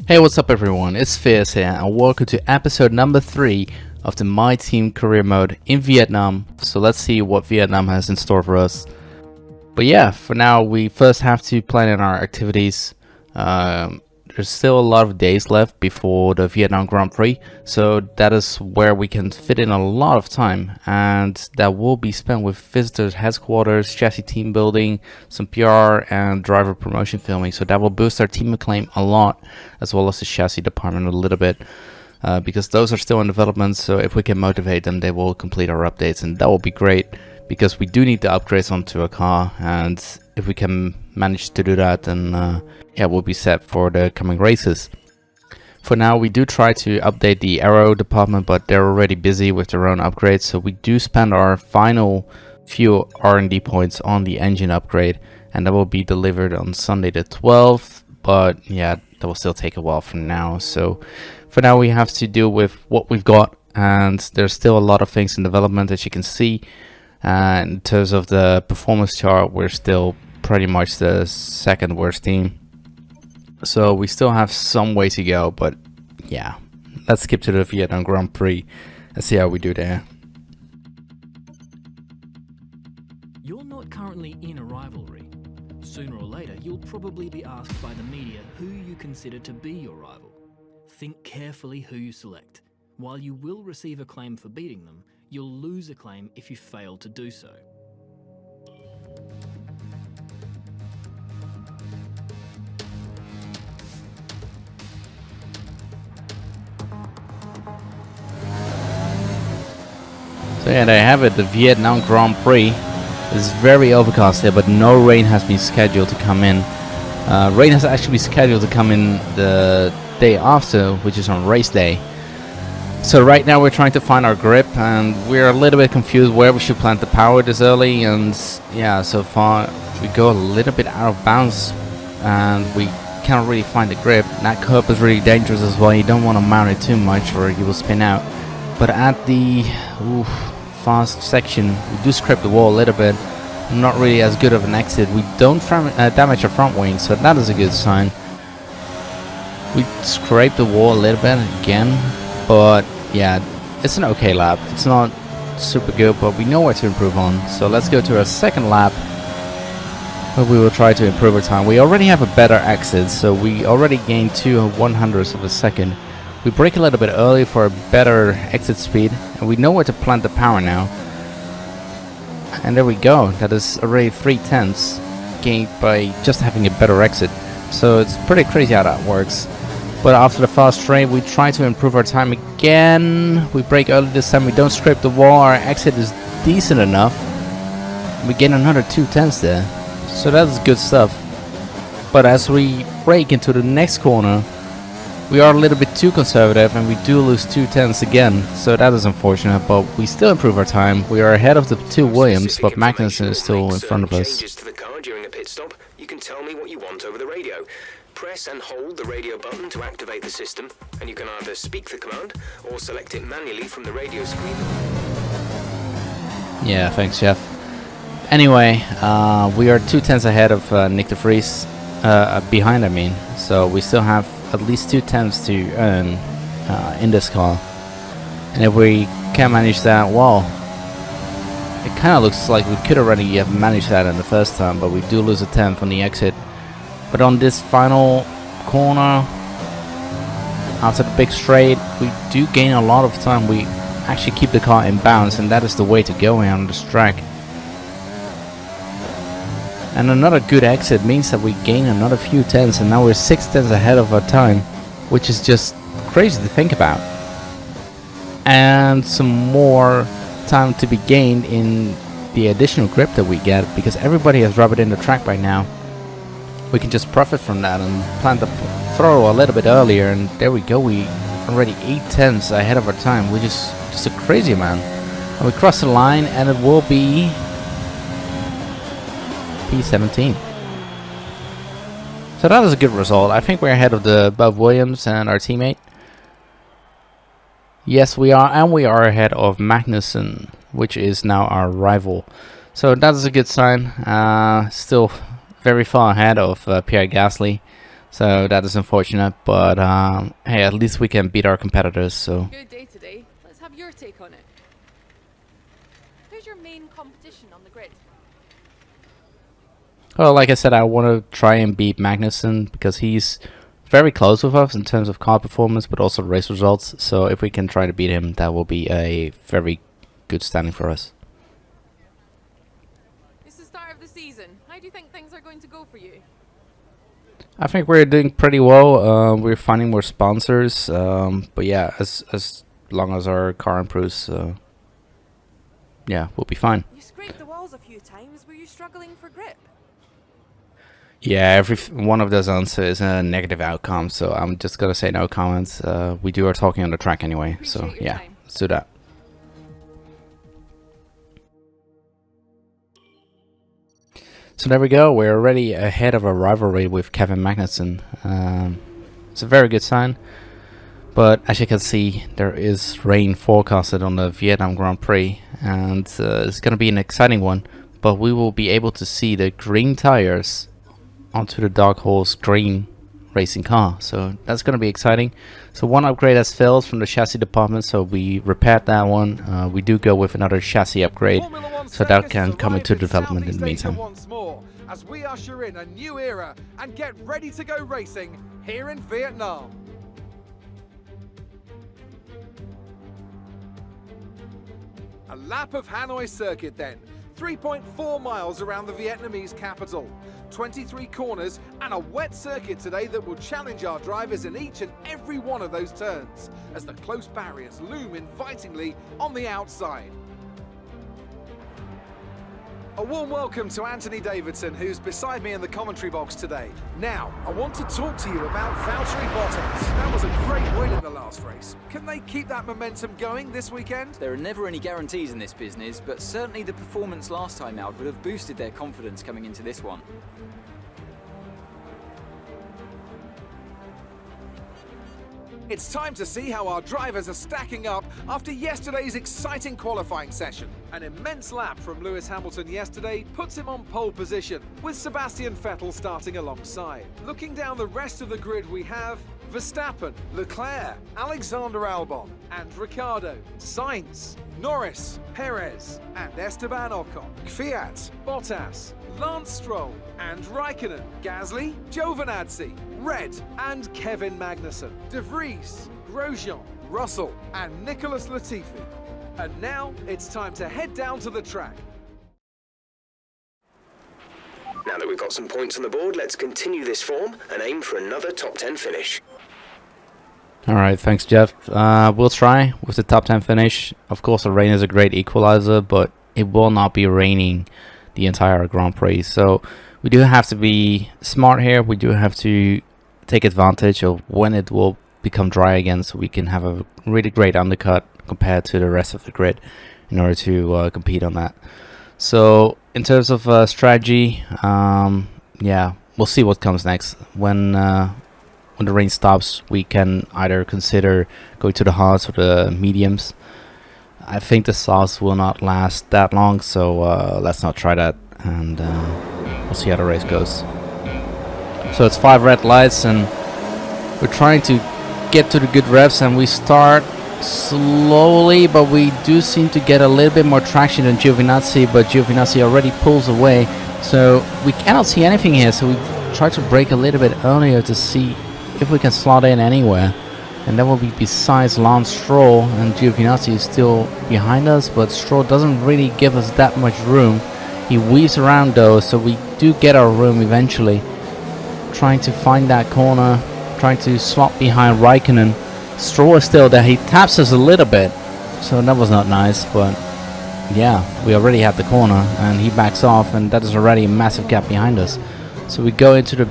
Hey, what's up everyone, it's Kvyat here and welcome to episode number 3 of the My Team career mode in Vietnam. So let's see what Vietnam has in store for us. But yeah, for now we first have to plan in our activities. There's still a lot of days left before the Vietnam Grand Prix, so that is where we can fit in a lot of time, and that will be spent with visitors headquarters, chassis team building, some PR and driver promotion filming. So that will boost our team acclaim a lot, as well as the chassis department a little bit, because those are still in development. So if we can motivate them, they will complete our updates, and that will be great because we do need the upgrades onto a car, and if we can manage to do that, then yeah, we'll be set for the coming races. For now, we do try to update the aero department, but they're already busy with their own upgrades, so we do spend our final few R&D points on the engine upgrade, and that will be delivered on Sunday the 12th, but yeah, that will still take a while from now. So for now we have to deal with what we've got, and there's still a lot of things in development, as you can see. In terms of the performance chart, we're still pretty much the second worst team, so we still have some way to go. But yeah, let's skip to the Vietnam Grand Prix and see how we do there. You're not currently in a rivalry. Sooner or later, you'll probably be asked by the media who you consider to be your rival. Think carefully who you select. While you will receive acclaim for beating them, you'll lose acclaim if you fail to do so. So yeah, there you have it. The Vietnam Grand Prix is very overcast here, but no rain has been scheduled to come in. Rain has actually been scheduled to come in the day after, which is on race day. So right now we're trying to find our grip, and we're a little bit confused where we should plant the power this early. And yeah, so far we go a little bit out of bounds and we can't really find the grip. That curb is really dangerous as well. You don't want to mount it too much or you will spin out. But at the fast section we do scrape the wall a little bit. Not really as good of an exit. We don't damage our front wing, so that is a good sign. We scrape the wall a little bit again, but yeah, it's an okay lap. It's not super good, but we know what to improve on. So let's go to our second lap, where we will try to improve our time. We already have a better exit, so we already gained 2/100ths of a second. We brake a little bit early for a better exit speed, and we know where to plant the power now. And there we go. That is already 3/10ths gained by just having a better exit. So it's pretty crazy how that works. But after the fast straight, we try to improve our time again. We brake early this time. We don't scrape the wall. Our exit is decent enough. We gain another 2/10ths there. So that's good stuff. But as we brake into the next corner, we are a little bit too conservative, and we do lose 2/10ths again. So that is unfortunate, but we still improve our time. We are ahead of the two Williams, but Magnussen is still in front of us. To the car during a pit stop, you can tell me what you want over the radio. Press and hold the radio button to activate the system, and you can either speak the command or select it manually from the radio screen. Yeah, thanks, Jeff. Anyway, we are 2/10ths ahead of Nick de Vries, behind I mean, so we still have at least 2/10ths to earn in this car. And if we can manage that, well, it kind of looks like we could already have managed that in the first time, but we do lose a 10th on the exit. But on this final corner, after the big straight, we do gain a lot of time. We actually keep the car in bounds, and that is the way to go here on this track. And another good exit means that we gain another few tenths, and now we're 6/10ths ahead of our time, which is just crazy to think about. And some more time to be gained in the additional grip that we get, because everybody has rubbered in the track by now. We can just profit from that and plant the throttle a little bit earlier, and there we go. We already 8/10ths ahead of our time, which is just a crazy amount. And we cross the line, and it will be P17. So that is a good result. I think we're ahead of the Bob Williams and our teammate. Yes, we are, and we are ahead of Magnussen, which is now our rival. So that is a good sign. Still very far ahead of Pierre Gasly. So that is unfortunate, but hey, at least we can beat our competitors. So Good day today. Let's have your take on it. Who's your main competition on the grid? well, like I said, I want to try and beat Magnussen because he's very close with us in terms of car performance, but also race results. So if we can try to beat him, that will be a very good standing for us. It's the start of the season. How do you think things are going to go for you? I think we're doing pretty well. We're finding more sponsors, but yeah, as long as our car improves, yeah, we'll be fine. You scraped the walls a few times. Were you struggling for grip? Yeah, every one of those answers is a negative outcome, so I'm just gonna say no comments. We do our talking on the track anyway, so Appreciate your yeah, time. let's do that. So there we go. We're already ahead of a rivalry with Kevin Magnussen. It's a very good sign. But as you can see, there is rain forecasted on the Vietnam Grand Prix, and it's going to be an exciting one. But we will be able to see the green tires onto the Dark Horse green racing car. So that's going to be exciting. So one upgrade has failed from the chassis department, so we repaired that one. We do go with another chassis upgrade, so that can come into development in the meantime. Once more, as we usher in a new era and get ready to go racing here in Vietnam. A lap of Hanoi circuit then. 3.4 miles around the Vietnamese capital. 23 corners and a wet circuit today that will challenge our drivers in each and every one of those turns as the close barriers loom invitingly on the outside. A warm welcome to Anthony Davidson, who's beside me in the commentary box today. Now, I want to talk to you about Valtteri Bottas. That was a great win in the last race. Can they keep that momentum going this weekend? There are never any guarantees in this business, but certainly the performance last time out would have boosted their confidence coming into this one. It's time to see how our drivers are stacking up after yesterday's exciting qualifying session. An immense lap from Lewis Hamilton yesterday puts him on pole position, with Sebastian Vettel starting alongside. Looking down the rest of the grid, we have Verstappen, Leclerc, Alexander Albon, and Ricciardo, Sainz, Norris, Perez, and Esteban Ocon, Kvyat, Bottas, Lance Stroll, and Raikkonen, Gasly, Giovinazzi, Red, and Kevin Magnussen, De Vries, Grosjean, Russell, and Nicholas Latifi. And now it's time to head down to the track. Now that we've got some points on the board, let's continue this form and aim for another top 10 finish. Alright, thanks Jeff. We'll try with the top 10 finish. Of course, the rain is a great equalizer, but it will not be raining the entire Grand Prix. So we do have to be smart here. We do have to take advantage of when it will become dry again, so we can have a really great undercut compared to the rest of the grid in order to compete on that. So in terms of strategy, yeah, we'll see what comes next. When the rain stops, we can either consider going to the hards or the mediums. I think the softs will not last that long, so let's not try that, and we'll see how the race goes. So it's 5 red lights, and we're trying to get to the good revs, and we start slowly, but we do seem to get a little bit more traction than Giovinazzi, but Giovinazzi already pulls away, so we cannot see anything here. So we try to brake a little bit earlier to see if we can slot in anywhere, and that will be besides Lance Stroll, and Giovinazzi is still behind us, but Stroll doesn't really give us that much room. He weaves around though, so we do get our room eventually. Trying to find that corner, trying to swap behind Raikkonen. Stroll is still there. He taps us a little bit, so that was not nice, but yeah, we already had the corner and he backs off, and that is already a massive gap behind us. So we go into the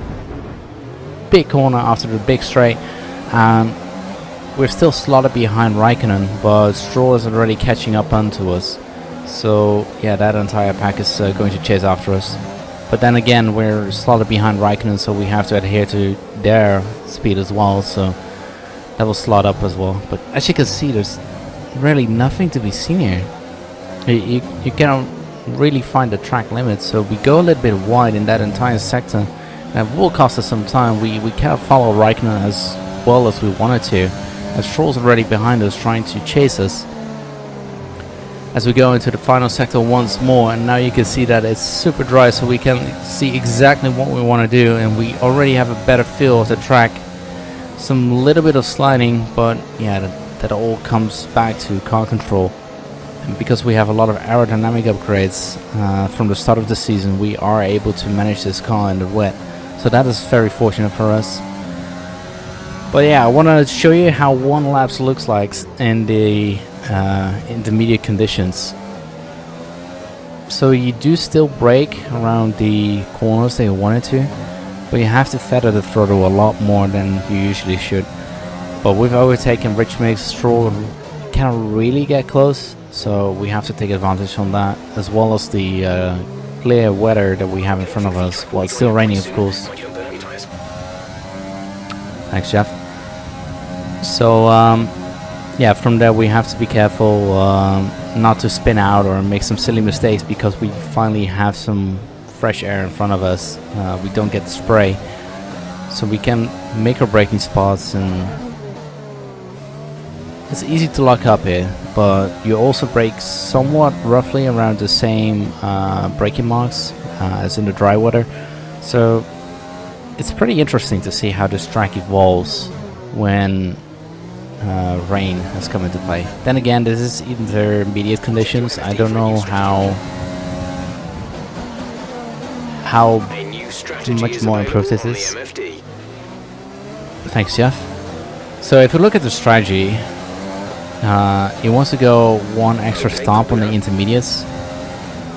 big corner after the big straight, and we're still slotted behind Raikkonen, but Stroll is already catching up onto us. So yeah, that entire pack is going to chase after us. But then again, we're slotted behind Raikkonen, so we have to adhere to their speed as well, so that will slot up as well. But as you can see, there's really nothing to be seen here. You cannot really find the track limit, so we go a little bit wide in that entire sector. That will cost us some time. We can't follow Raikkonen as well as we wanted to, as Stroll's already behind us trying to chase us. As we go into the final sector once more, and now you can see that it's super dry, so we can see exactly what we want to do, and we already have a better feel of the track. Some little bit of sliding, but yeah, that all comes back to car control. And because we have a lot of aerodynamic upgrades from the start of the season, we are able to manage this car in the wet. So that is very fortunate for us. But yeah, I want to show you how one lap looks like in the intermediate conditions. So you do still brake around the corners that you wanted to, but you have to feather the throttle a lot more than you usually should. But we've overtaken Rich Mix, Stroll can't really get close, so we have to take advantage on that, as well as the clear weather that we have in front of us. Well, it's still raining, of course. Thanks, Jeff. So yeah, from there we have to be careful not to spin out or make some silly mistakes, because we finally have some fresh air in front of us. We don't get the spray, so we can make our braking spots, and it's easy to lock up here, but you also brake somewhat roughly around the same braking marks as in the dry weather. So it's pretty interesting to see how this track evolves when rain has come into play. Then again, this is intermediate conditions. I don't know how much more improved this is. Thanks, Jeff. So if you look at the strategy, he wants to go one extra stop on the intermediates.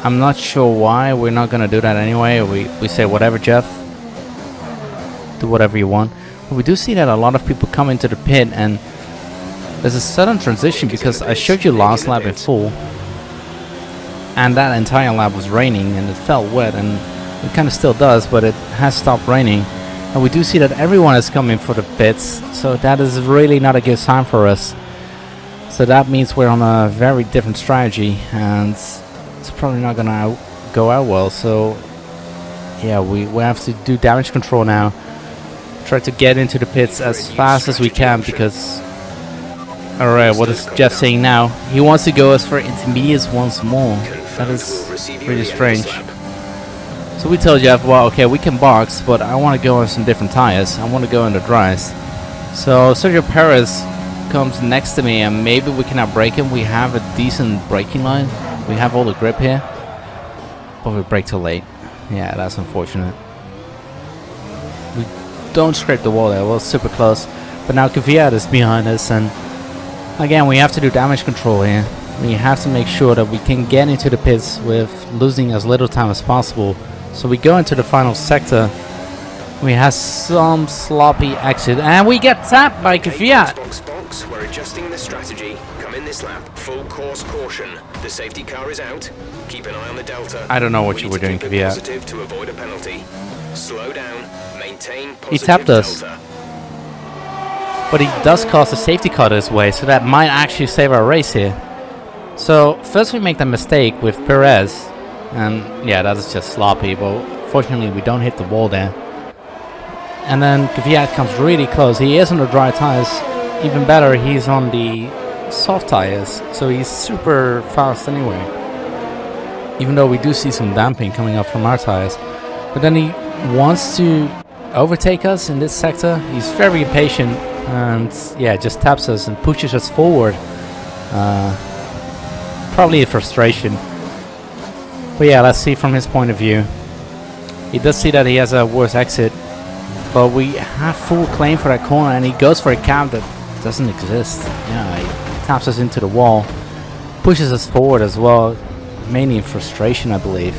I'm not sure why. We're not gonna do that anyway. We say whatever, Jeff, do whatever you want. But we do see that a lot of people come into the pit, and there's a sudden transition, because I showed you last lap in full, and that entire lap was raining and it felt wet, and it kind of still does, but it has stopped raining. And we do see that everyone is coming for the pits, so that is really not a good sign for us. So that means we're on a very different strategy, and it's probably not gonna go out well. So yeah, we have to do damage control now, try to get into the pits as fast as we can, because alright, what is Jeff saying now? He wants to go as for intermediates once more. That is really strange. So we tell Jeff, well, okay, we can box, but I want to go on some different tires. I want to go on the dries. So Sergio Perez comes next to me, and maybe we can outbrake him. We have a decent braking line. We have all the grip here, but we brake too late. Yeah, that's unfortunate. We don't scrape the wall there. Well, super close. But now Kvyat is behind us, and again, we have to do damage control here. We have to make sure that we can get into the pits with losing as little time as possible. So we go into the final sector. We have some sloppy exit, and we get tapped by Kvyat. Box, we're adjusting the strategy. Come in this lap. Full course caution. The safety car is out. Keep an eye on the delta. I don't know what you were doing, Kvyat. Positive to avoid a penalty. Slow down. Maintain positive He tapped us. delta. But he does cost a safety car this way, so that might actually save our race here. So first we make the mistake with Perez, and yeah, that is just sloppy, but fortunately we don't hit the wall there. And then Kvyat comes really close. He is on the dry tires. Even better, he's on the soft tires, so he's super fast anyway. Even though we do see some damping coming up from our tires. But then he wants to overtake us in this sector. He's very impatient, and yeah, just taps us and pushes us forward. Probably a frustration. But yeah, let's see from his point of view. He does see that he has a worse exit, but we have full claim for that corner, and he goes for a cab that doesn't exist. Yeah, he taps us into the wall, pushes us forward as well, mainly in frustration, I believe.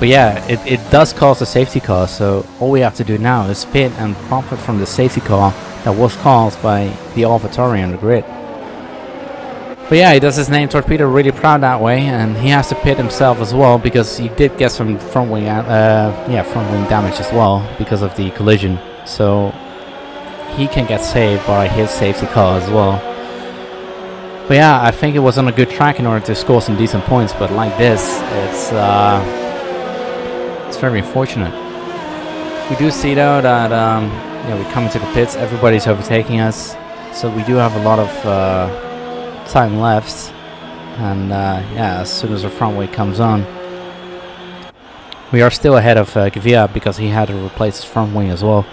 But yeah, it does cause a safety car, so all we have to do now is pit and profit from the safety car that was caused by the AlphaTauri on the grid. But yeah, he does his name Torpedo really proud that way, and he has to pit himself as well, because he did get some front wing damage as well because of the collision. So he can get saved by his safety car as well. But yeah, I think it was on a good track in order to score some decent points, but like this, it's very unfortunate. We do see though that we come into the pits, everybody's overtaking us, so we do have a lot of time left, and as soon as the front wing comes on, we are still ahead of Kvyat because he had to replace his front wing as well.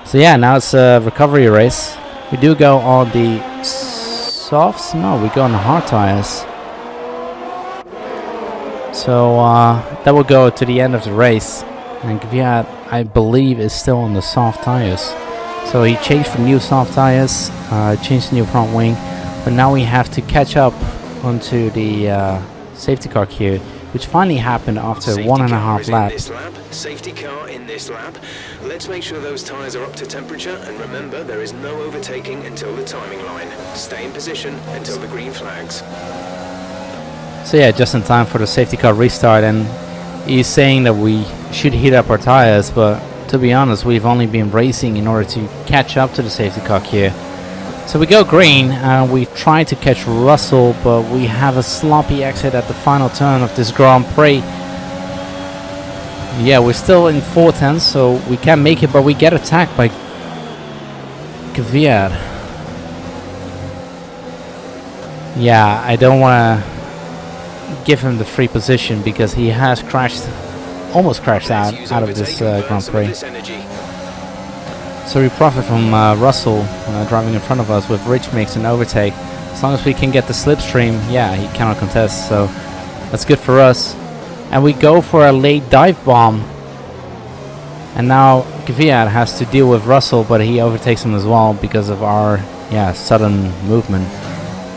So yeah, now it's a recovery race. We do go on the softs, no, we go on the hard tires. So that will go to the end of the race, and Kvyat, I believe, is still on the soft tires. So he changed for new soft tires, changed the new front wing, but now we have to catch up onto the safety car queue, which finally happened after Safety 1.5 car laps. is in this lap. Safety car in this lap. Let's make sure those tyres are up to temperature, and remember, there is no overtaking until the timing line. Stay in position until the green flags. So yeah, just in time for the safety car restart, and he's saying that we should heat up our tires, but to be honest, we've only been racing in order to catch up to the safety car queue. So we go green, and we try to catch Russell, but we have a sloppy exit at the final turn of this Grand Prix. Yeah, we're still in 410, so we can make it, but we get attacked by Kvyat. Yeah, I don't want to give him the free position because he has almost crashed out of this Grand Prix. So we profit from Russell driving in front of us with Rich Mix and overtake. As long as we can get the slipstream, yeah, he cannot contest, so that's good for us. And we go for a late dive bomb. And now Kvyat has to deal with Russell, but he overtakes him as well because of our sudden movement.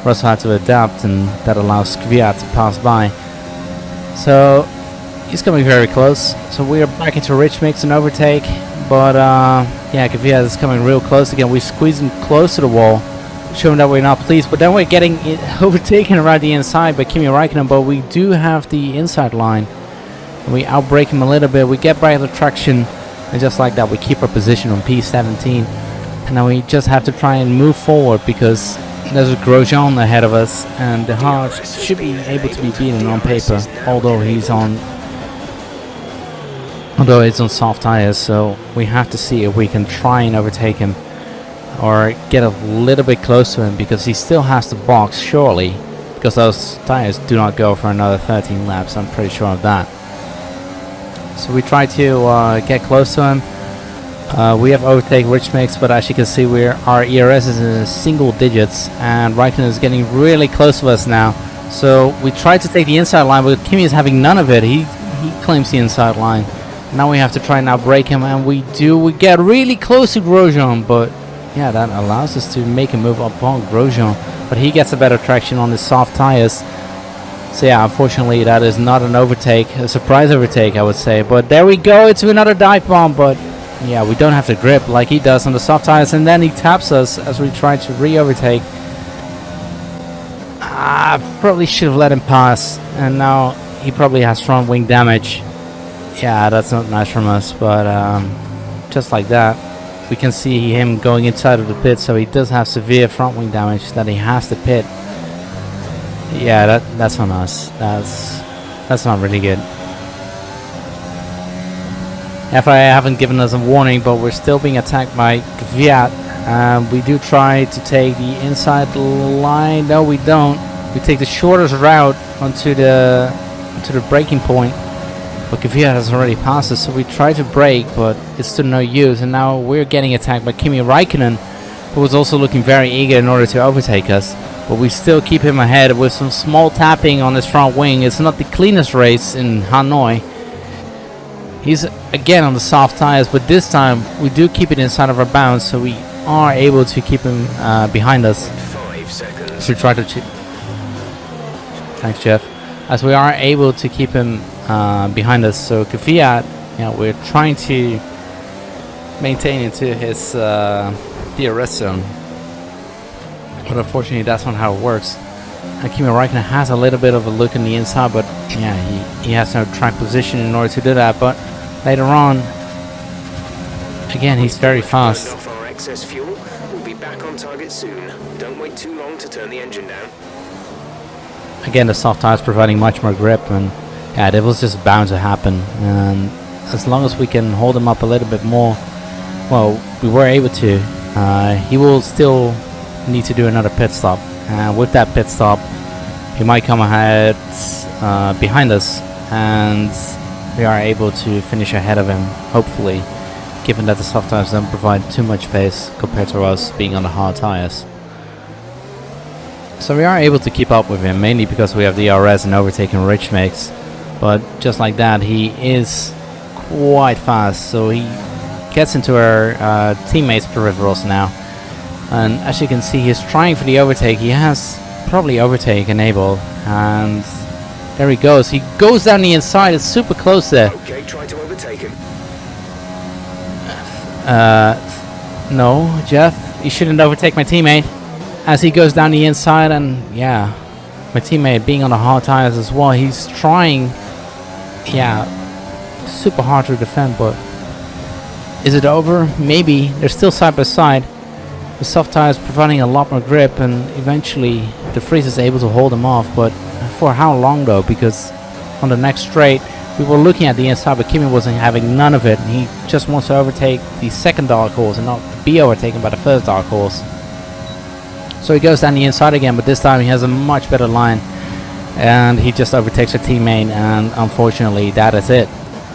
Russell had to adapt, and that allows Kvyat to pass by. So he's coming very close. So we are back into Rich Mix and overtake. But Kvyat is coming real close again. We squeeze him close to the wall, showing that we're not pleased. But then we're getting overtaken around the inside by Kimi Räikkönen. But we do have the inside line. And we outbrake him a little bit. We get by the traction. And just like that, we keep our position on P17. And now we just have to try and move forward because there's a Grosjean ahead of us. And the Haas should be able to be beaten on paper. Although it's on soft tires, so we have to see if we can try and overtake him or get a little bit close to him because he still has the box, surely, because those tires do not go for another 13 laps, I'm pretty sure of that. So we try to get close to him. We have overtake Rich Mix, but as you can see, our ERS is in single digits, and Räikkönen is getting really close to us now. So we try to take the inside line, but Kimi is having none of it. He claims the inside line. Now we have to try and outbrake him, and we do. We get really close to Grosjean, but yeah, that allows us to make a move upon Grosjean. But he gets a better traction on the soft tires. So yeah, unfortunately, that is not an overtake, a surprise overtake, I would say. But there we go, it's another dive bomb, but yeah, we don't have the grip like he does on the soft tires, and then he taps us as we try to re-overtake. Probably should have let him pass, and now he probably has front wing damage. Yeah, that's not nice from us, but just like that, we can see him going inside of the pit, so he does have severe front wing damage that he has to pit. Yeah, that's on us. That's not really good. FIA haven't given us a warning, but we're still being attacked by Kvyat. We do try to take the inside line. No, we don't. We take the shortest route onto the braking point. But Kvyat has already passed us, so we try to brake, but it's to no use. And now we're getting attacked by Kimi Räikkönen, who was also looking very eager in order to overtake us. But we still keep him ahead with some small tapping on his front wing. It's not the cleanest race in Hanoi. He's again on the soft tires, but this time we do keep it inside of our bounds, so we are able to keep him behind us. 5 seconds. So we try to thanks, Jeff. As we are able to keep him behind us, so Kvyat, we're trying to maintain into his DRS zone, but unfortunately that's not how it works. And Kimi Räikkönen has a little bit of a look in the inside, but yeah, he has no track position in order to do that. But later on, again, he's very fast. Off our excess fuel. We'll be back on target soon. Don't wait too long to turn the engine down. Again, the soft tires providing much more grip, and yeah, that was just bound to happen. And as long as we can hold him up a little bit more, well, we were able to. He will still need to do another pit stop. With that pit stop, he might come ahead behind us, and we are able to finish ahead of him, hopefully, given that the soft tires don't provide too much pace compared to us being on the hard tires. So we are able to keep up with him, mainly because we have DRS and overtaking rich mix. But just like that, he is quite fast, so he gets into our teammates' peripherals now. And as you can see, he's trying for the overtake. He has probably overtake enabled, and there he goes. He goes down the inside. It's super close there. Okay, try to overtake him. No, Jeff, you shouldn't overtake my teammate. As he goes down the inside, and yeah, my teammate being on the hard tires as well, he's trying, yeah, super hard to defend, but is it over? Maybe. They're still side by side. The soft tires providing a lot more grip, and eventually the Prix is able to hold him off, but for how long though? Because on the next straight, we were looking at the inside, but Kimi wasn't having none of it, and he just wants to overtake the second dark horse and not be overtaken by the first dark horse. So he goes down the inside again, but this time he has a much better line, and he just overtakes a teammate, and unfortunately that is it.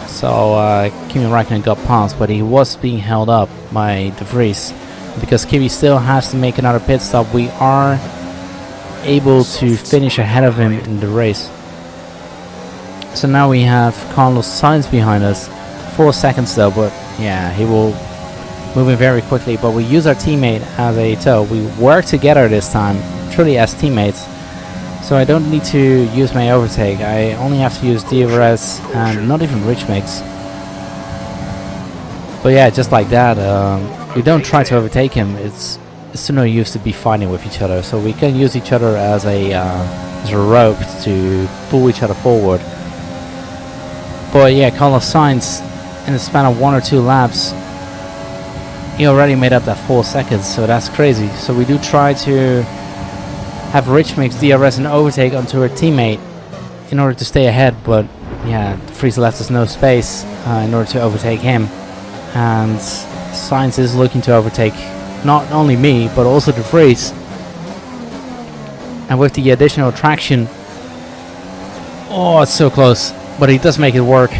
So Kimi Räikkönen got past, but he was being held up by De Vries. Because Kimi still has to make another pit stop, we are able to finish ahead of him in the race. So now we have Carlos Sainz behind us, 4 seconds though, but yeah, he will moving very quickly, but we use our teammate as a tow. We work together this time, truly as teammates. So I don't need to use my overtake. I only have to use DRS and not even rich mix. But yeah, just like that, we don't try to overtake him. It's no use to be fighting with each other. So we can use each other as a rope to pull each other forward. But yeah, Carlos Sainz, in the span of 1 or 2 laps, he already made up that 4 seconds, so that's crazy. So we do try to have rich mix, DRS and overtake onto our teammate in order to stay ahead, but yeah, De Vries left us no space in order to overtake him. And Sainz is looking to overtake not only me, but also De Vries. And with the additional traction, oh, it's so close, but he does make it work.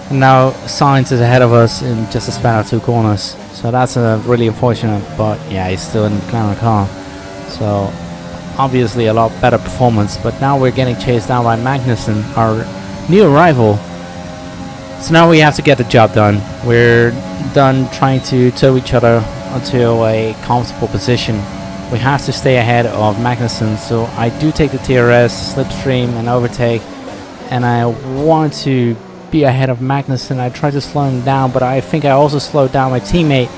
And now Sainz is ahead of us in just a span of 2 corners. So that's really unfortunate, but yeah, he's still in the McLaren car. So obviously a lot better performance, but now we're getting chased down by Magnussen, our new arrival. So now we have to get the job done. We're done trying to tow each other onto a comfortable position. We have to stay ahead of Magnussen, so I do take the TRS, slipstream and overtake, and I want to be ahead of Magnussen. I tried to slow him down, but I think I also slowed down my teammate.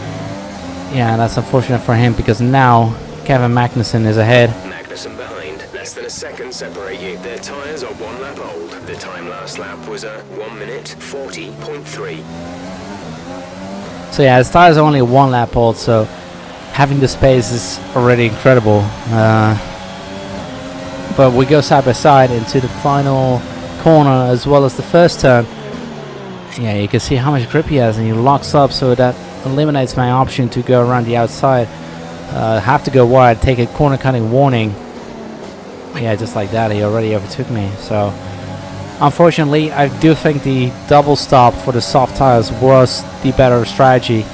Yeah, that's unfortunate for him, because now Kevin Magnussen is ahead. Magnussen behind. Less than a second separate you. Their tyres are 1 lap old. The time last lap was a 1 minute 40.3. So yeah, his tires are only 1 lap old, so having the space is already incredible. But we go side by side into the final corner as well as the first turn. Yeah, you can see how much grip he has, and he locks up, so that eliminates my option to go around the outside. Have to go wide, take a corner cutting warning. Yeah, just like that, he already overtook me. So unfortunately, I do think the double stop for the soft tires was the better strategy,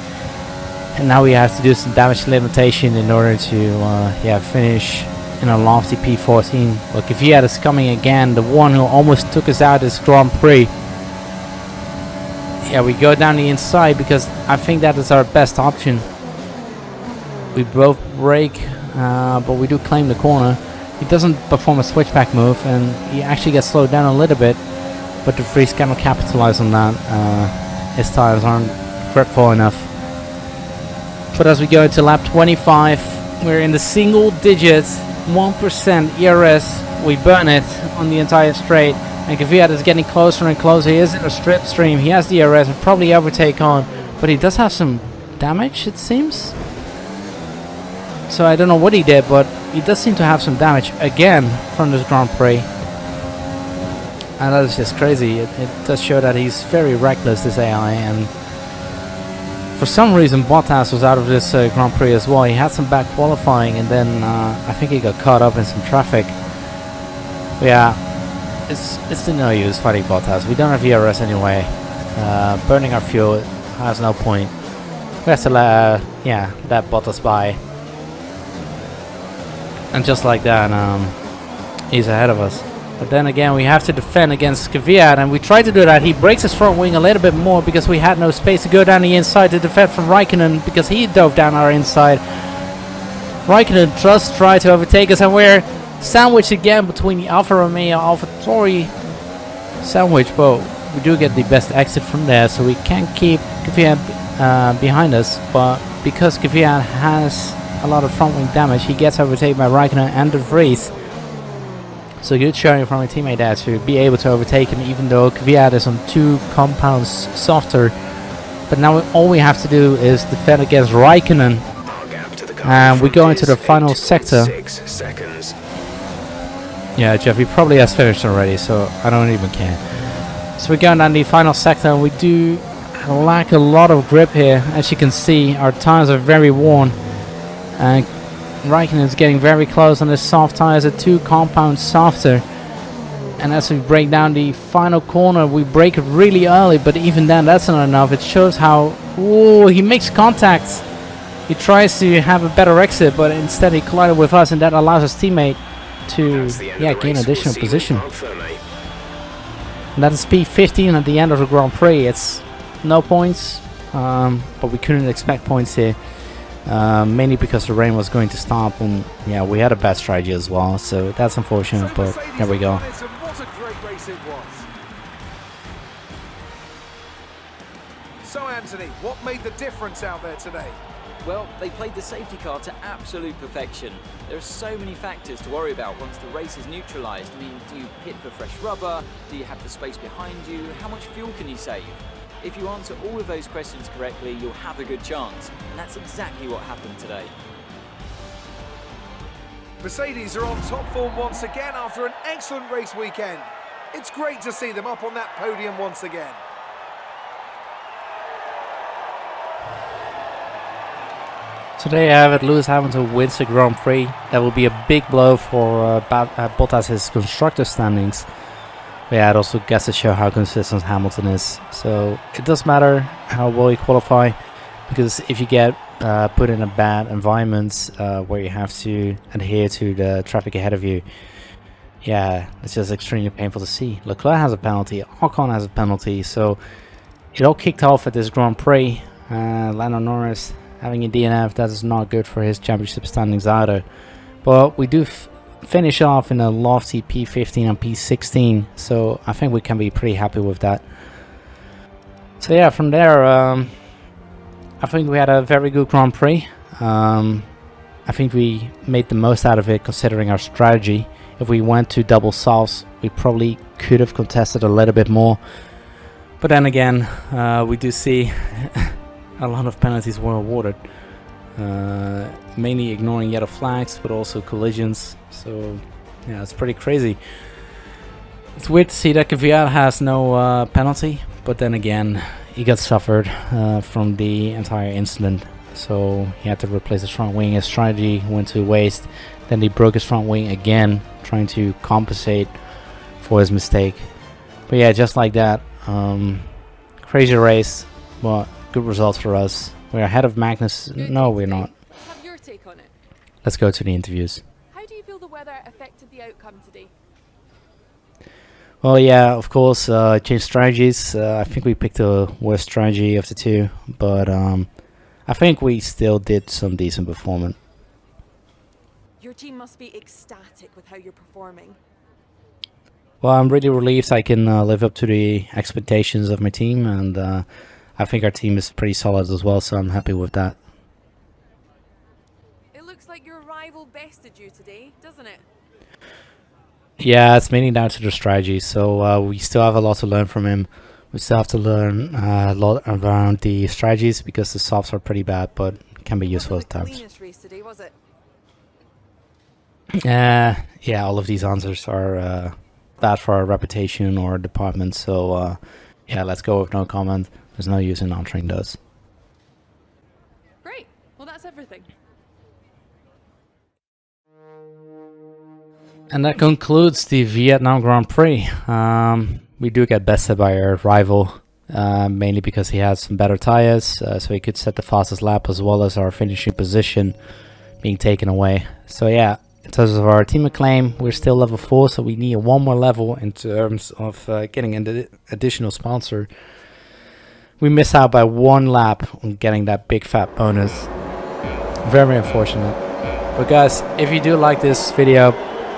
and now we have to do some damage limitation in order to finish in a lofty P14. Look, Kvyat is coming again, the one who almost took us out this Grand Prix. Yeah, we go down the inside because I think that is our best option. We both brake, but we do claim the corner. He doesn't perform a switchback move, and he actually gets slowed down a little bit, but De Vries cannot capitalize on that. His tires aren't gripful enough. But as we go into lap 25, we're in the single digits, 1% ERS. We burn it on the entire straight, and Kvyat is getting closer and closer. He is in a strip stream. He has the ERS and probably overtake on, but he does have some damage, it seems. So I don't know what he did, but he does seem to have some damage again from this Grand Prix. And that is just crazy. It does show that he's very reckless, this AI, and for some reason Bottas was out of this Grand Prix as well. He had some bad qualifying, and then I think he got caught up in some traffic. But yeah, it's to no use fighting Bottas. We don't have ERS anyway. Burning our fuel has no point. We have to let Bottas by. And just like that, he's ahead of us. But then again, we have to defend against Kvyat, and we try to do that. He breaks his front wing a little bit more because we had no space to go down the inside to defend from Raikkonen because he dove down our inside. Raikkonen just tried to overtake us, and we're sandwiched again between the Alfa Romeo AlphaTauri sandwich, but we do get the best exit from there, so we can keep Kvyat behind us. But because Kvyat has a lot of front wing damage, he gets overtaken by Raikkonen and De Vries. So good showing from my teammate there to be able to overtake him, even though Kvyat is on 2 compounds softer. But now all we have to do is defend against Raikkonen, and we go into the final sector. 6 seconds. Yeah, Jeff, he probably has finished already, so I don't even care. So we're going down the final sector, and we do lack a lot of grip here. As you can see, our tires are very worn, and Raikkonen is getting very close on the soft tires at 2 compounds softer. And as we break down the final corner, we break it really early, but even then that's not enough. It shows how he makes contact. He tries to have a better exit, but instead he collided with us, and that allows his teammate to gain additional position. And that is P15 at the end of the Grand Prix. It's no points, but we couldn't expect points here. Mainly because the rain was going to stop, and yeah, we had a bad strategy as well, so that's unfortunate, but there we go. What a great race it was. So Anthony, what made the difference out there today? Well, they played the safety car to absolute perfection. There are so many factors to worry about once the race is neutralised. I mean, do you pit for fresh rubber? Do you have the space behind you? How much fuel can you save? If you answer all of those questions correctly, you'll have a good chance. And that's exactly what happened today. Mercedes are on top form once again after an excellent race weekend. It's great to see them up on that podium once again. Today I have it, Lewis Hamilton wins the Grand Prix. That will be a big blow for Bottas' constructor standings. But yeah, it also gets to show how consistent Hamilton is. So it does matter how well you qualify, because if you get put in a bad environment where you have to adhere to the traffic ahead of you, yeah, it's just extremely painful to see. Leclerc has a penalty, Ocon has a penalty, so it all kicked off at this Grand Prix. Lando Norris having a DNF, that is not good for his championship standings either. But we do finish off in a lofty P15 and P16, so I think we can be pretty happy with that. So yeah, from there I think we had a very good Grand Prix. I think we made the most out of it considering our strategy. If we went to double softs, we probably could have contested a little bit more, but then again we do see a lot of penalties were awarded, mainly ignoring yellow flags, but also collisions. So yeah, it's pretty crazy. It's weird to see that Kvyat has no penalty, but then again, he got suffered from the entire incident, so he had to replace his front wing. His strategy went to waste. Then he broke his front wing again, trying to compensate for his mistake. But yeah, just like that, crazy race, but good results for us. We're ahead of Magnus. No, we're not. Have your take on it. Let's go to the interviews. How do you feel the weather affected the outcome today? Well, yeah, of course, changed strategies. I think we picked the worst strategy of the two, but I think we still did some decent performance. Your team must be ecstatic with how you're performing. Well, I'm really relieved I can live up to the expectations of my team, and I think our team is pretty solid as well, so I'm happy with that. It looks like your rival bested you today, doesn't it? Yeah, it's mainly down to the strategy, so we still have a lot to learn from him. We still have to learn a lot around the strategies because the softs are pretty bad, but can be useful at times. Cleanest race today, was it? Yeah, all of these answers are bad for our reputation or department. So yeah, let's go with no comment. There's no use in answering those. Great. Well, that's everything. And that concludes the Vietnam Grand Prix. We do get bested by our rival, mainly because he has some better tires, so he could set the fastest lap, as well as our finishing position being taken away. So yeah, in terms of our team acclaim, we're still level 4, so we need one more level in terms of getting an additional sponsor. We miss out by 1 lap on getting that big fat bonus. Very unfortunate. But guys, if you do like this video,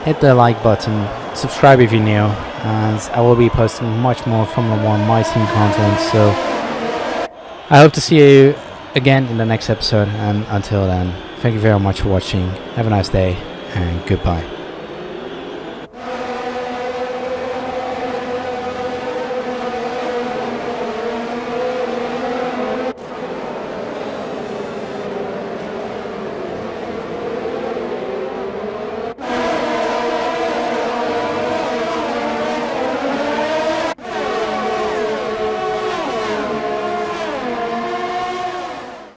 hit the like button, subscribe if you're new, and I will be posting much more Formula 1 My Team content. So I hope to see you again in the next episode, and until then, thank you very much for watching. Have a nice day, and goodbye.